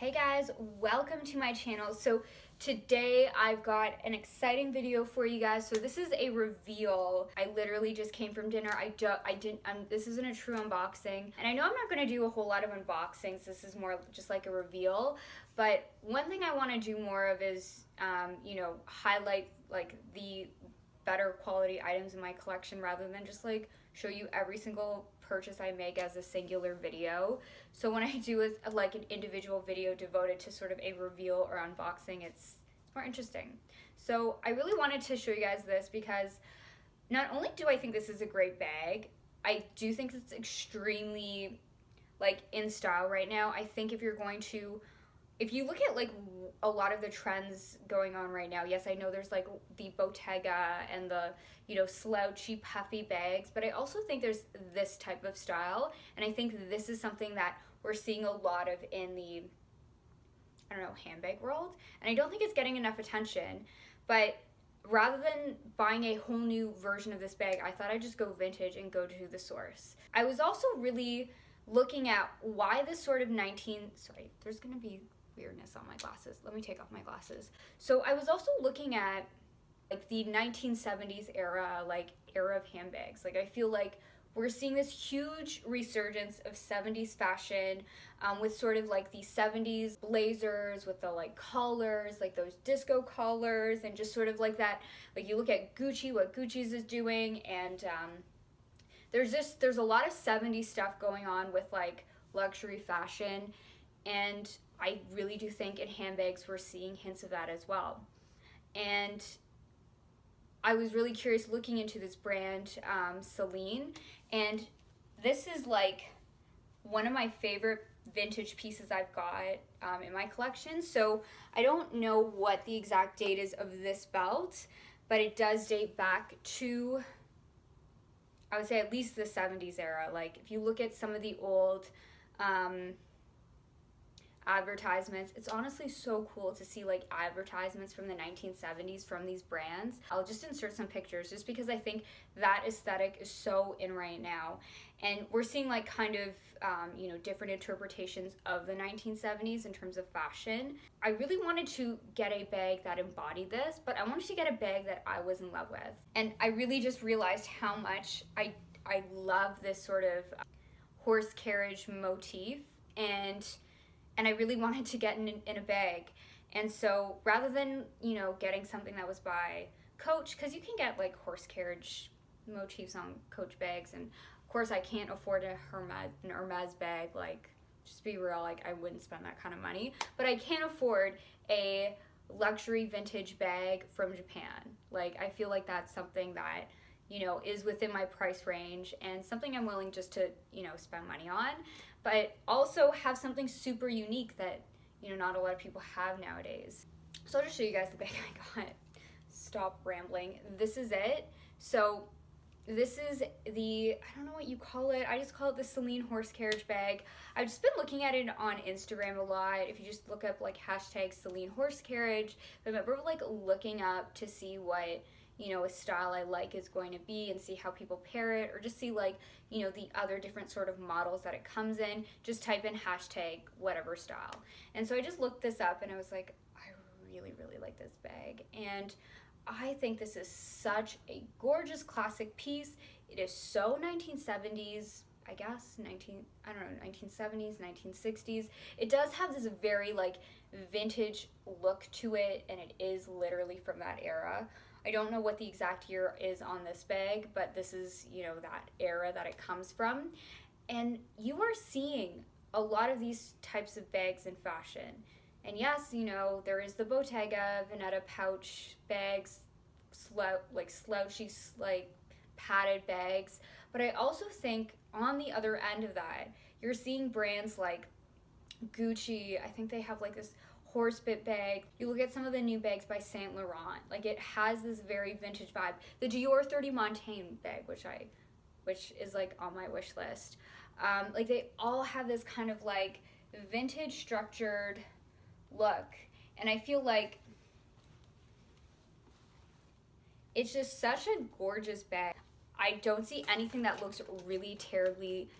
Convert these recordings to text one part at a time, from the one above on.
Hey guys, welcome to my channel. So today I've got an exciting video for you guys. So this is a reveal. I literally just came from dinner. This isn't a true unboxing. And I know I'm not gonna do a whole lot of unboxings. This is more just like a reveal. But one thing I wanna do more of is, highlight like the better quality items in my collection rather than just like show you every single purchase I make as a singular video. So when I do like an individual video devoted to sort of a reveal or unboxing, it's more interesting. So I really wanted to show you guys this because not only do I think this is a great bag, I do think it's extremely like in style right now. I think if you look at like a lot of the trends going on right now, yes, I know there's like the Bottega and the, slouchy, puffy bags, but I also think there's this type of style, and I think this is something that we're seeing a lot of in the, handbag world, and I don't think it's getting enough attention, but rather than buying a whole new version of this bag, I thought I'd just go vintage and go to the source. I was also really looking at why this sort of there's gonna be weirdness on my glasses. Let me take off my glasses. So I was also looking at like the 1970s era of handbags. Like I feel like we're seeing this huge resurgence of 70s fashion with sort of like the 70s blazers with the like collars, like those disco collars, and just sort of like that. Like you look at Gucci, what Gucci's is doing, and there's a lot of 70s stuff going on with like luxury fashion, and I really do think in handbags we're seeing hints of that as well. And I was really curious looking into this brand, Celine, and this is like one of my favorite vintage pieces I've got in my collection. So I don't know what the exact date is of this belt, but it does date back to, I would say, at least the 70s era. Like if you look at some of the old advertisements, it's honestly so cool to see like advertisements from the 1970s from these brands. I'll just insert some pictures just because I think that aesthetic is so in right now, and we're seeing like kind of different interpretations of the 1970s in terms of fashion. I really wanted to get a bag that embodied this, but I wanted to get a bag that I was in love with, and I really just realized how much I love this sort of horse carriage motif, and I really wanted to get in a bag. And so rather than, getting something that was by Coach, because you can get like horse carriage motifs on Coach bags, and of course I can't afford an Hermes bag, like, just be real, like I wouldn't spend that kind of money, but I can afford a luxury vintage bag from Japan. Like I feel like that's something that is within my price range and something I'm willing just to, spend money on, but also have something super unique that, not a lot of people have nowadays. So I'll just show you guys the bag I got. Stop rambling. This is it. So this is the, I don't know what you call it. I just call it the Celine horse carriage bag. I've just been looking at it on Instagram a lot. If you just look up like hashtag Celine horse carriage, I remember like looking up to see what a style I like is going to be and see how people pair it, or just see like, the other different sort of models that it comes in. Just type in hashtag whatever style. And so I just looked this up and I was like, I really, really like this bag. And I think this is such a gorgeous classic piece. It is so 1970s, I guess, 1970s, 1960s. It does have this very like vintage look to it, and it is literally from that era. I don't know what the exact year is on this bag, but this is, that era that it comes from. And you are seeing a lot of these types of bags in fashion. And yes, there is the Bottega Veneta pouch bags, slouchy, like padded bags. But I also think on the other end of that, you're seeing brands like Gucci. I think they have like this horsebit bag. You look at some of the new bags by Saint Laurent, like it has this very vintage vibe. The Dior 30 Montaigne bag, which is like on my wish list. Like they all have this kind of like vintage structured look, and I feel like it's just such a gorgeous bag. I don't see anything that looks really terribly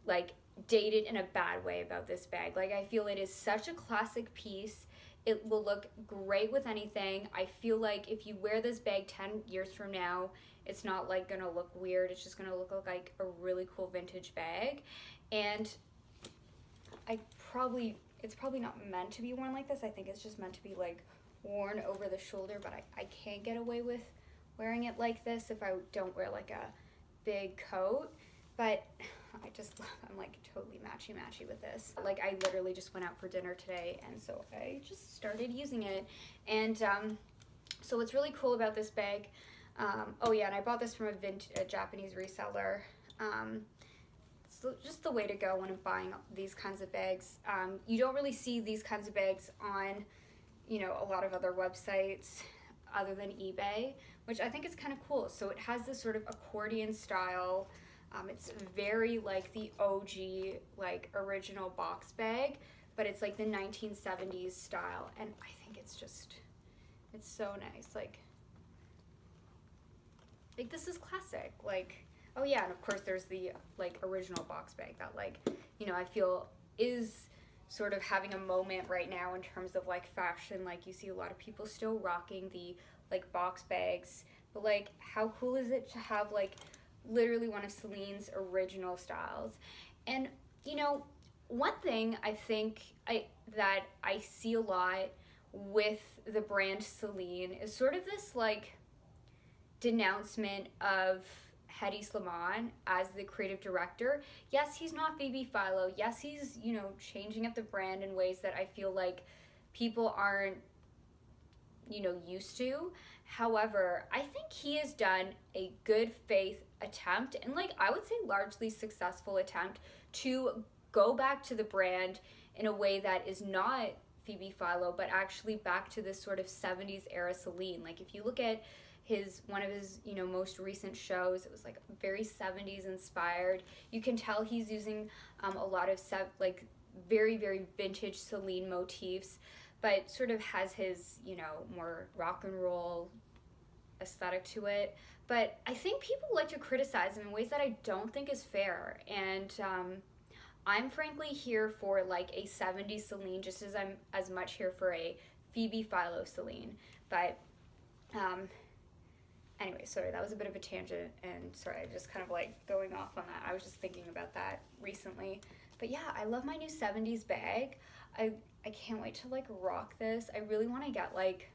like dated in a bad way about this bag. Like, I feel it is such a classic piece. It will look great with anything. I feel like if you wear this bag 10 years from now, it's not like gonna look weird. It's just gonna look like a really cool vintage bag. And it's probably not meant to be worn like this. I think it's just meant to be like worn over the shoulder, but I can't get away with wearing it like this if I don't wear like a big coat. But I'm like totally matchy with this. Like, I literally just went out for dinner today, and so I just started using it. And so what's really cool about this bag, oh yeah, and I bought this from a Japanese reseller. It's just the way to go when I'm buying these kinds of bags. You don't really see these kinds of bags on, a lot of other websites other than eBay, which I think is kind of cool. So it has this sort of accordion style. It's very like the OG, like original box bag, but it's like the 1970s style, and I think it's so nice. Like this is classic. Like, oh yeah, and of course there's the like original box bag that like, I feel is sort of having a moment right now in terms of like fashion. Like, you see a lot of people still rocking the like box bags, but like how cool is it to have like literally one of Celine's original styles? And one thing I think that I see a lot with the brand Celine is sort of this like denouncement of Hedi Slimane as the creative director. Yes, he's not Phoebe Philo. Yes, he's, changing up the brand in ways that I feel like people aren't, used to. However, I think he has done a good faith attempt, and like I would say largely successful attempt, to go back to the brand in a way that is not Phoebe Philo, but actually back to this sort of 70s era Celine. Like, if you look at one of his most recent shows, it was like very 70s inspired. You can tell he's using a lot of very, very vintage Celine motifs, but sort of has his more rock and roll aesthetic to it. But I think people like to criticize him in ways that I don't think is fair, and I'm frankly here for like a 70s Celine just as I'm as much here for a Phoebe Philo Celine. But anyway, sorry, that was a bit of a tangent, and sorry, I just kind of like going off on that. I was just thinking about that recently. But yeah, I love my new 70s bag. I can't wait to like rock this. I really want to get like,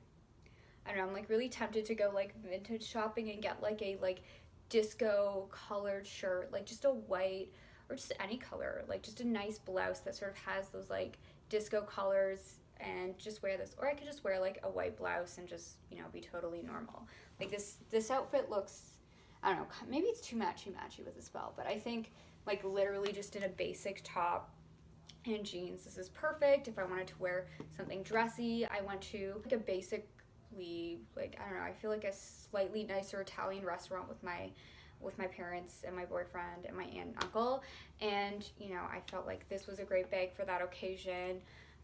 I don't know, I'm like really tempted to go like vintage shopping and get like a like disco colored shirt, like just a white or just any color, like just a nice blouse that sort of has those like disco colors, and just wear this. Or I could just wear like a white blouse and just, be totally normal. Like this outfit looks, I don't know, maybe it's too matchy with this belt, but I think like literally just in a basic top and jeans, this is perfect. If I wanted to wear something dressy, I went to like a basically, like, I don't know, I feel like a slightly nicer Italian restaurant with my parents and my boyfriend and my aunt and uncle, and I felt like this was a great bag for that occasion.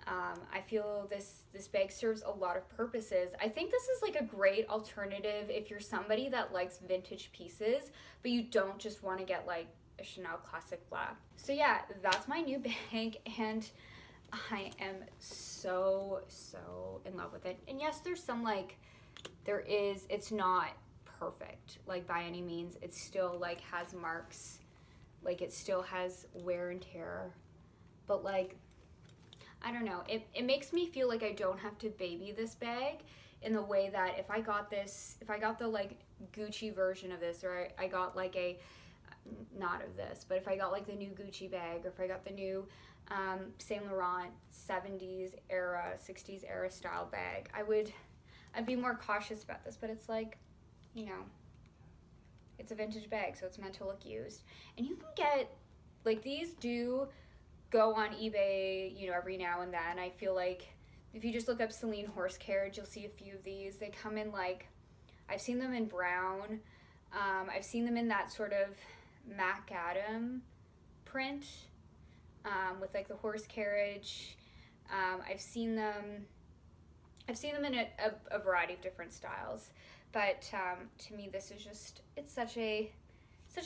I feel this bag serves a lot of purposes. I think this is like a great alternative if you're somebody that likes vintage pieces, but you don't just want to get like a Chanel Classic Black. So yeah, that's my new bag, and I am so in love with it. And yes, there's some like, it's not perfect like by any means. It still like has marks, like it still has wear and tear, but like, I don't know, it makes me feel like I don't have to baby this bag in the way that if I got the like Gucci version of this, or I got like not of this, but if I got like the new Gucci bag, or if I got the new Saint Laurent 70s era, 60s era style bag, I'd be more cautious about this. But it's like, it's a vintage bag, so it's meant to look used. And you can get, like, these do go on eBay, every now and then. I feel like if you just look up Celine horse carriage, you'll see a few of these. They come in like, I've seen them in brown. I've seen them in that sort of macadam print with like the horse carriage. I've seen them in a variety of different styles. But to me, this is just, it's such a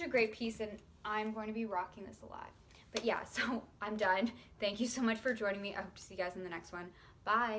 great piece, and I'm going to be rocking this a lot. But yeah, so I'm done. Thank you so much for joining me. I hope to see you guys in the next one. Bye.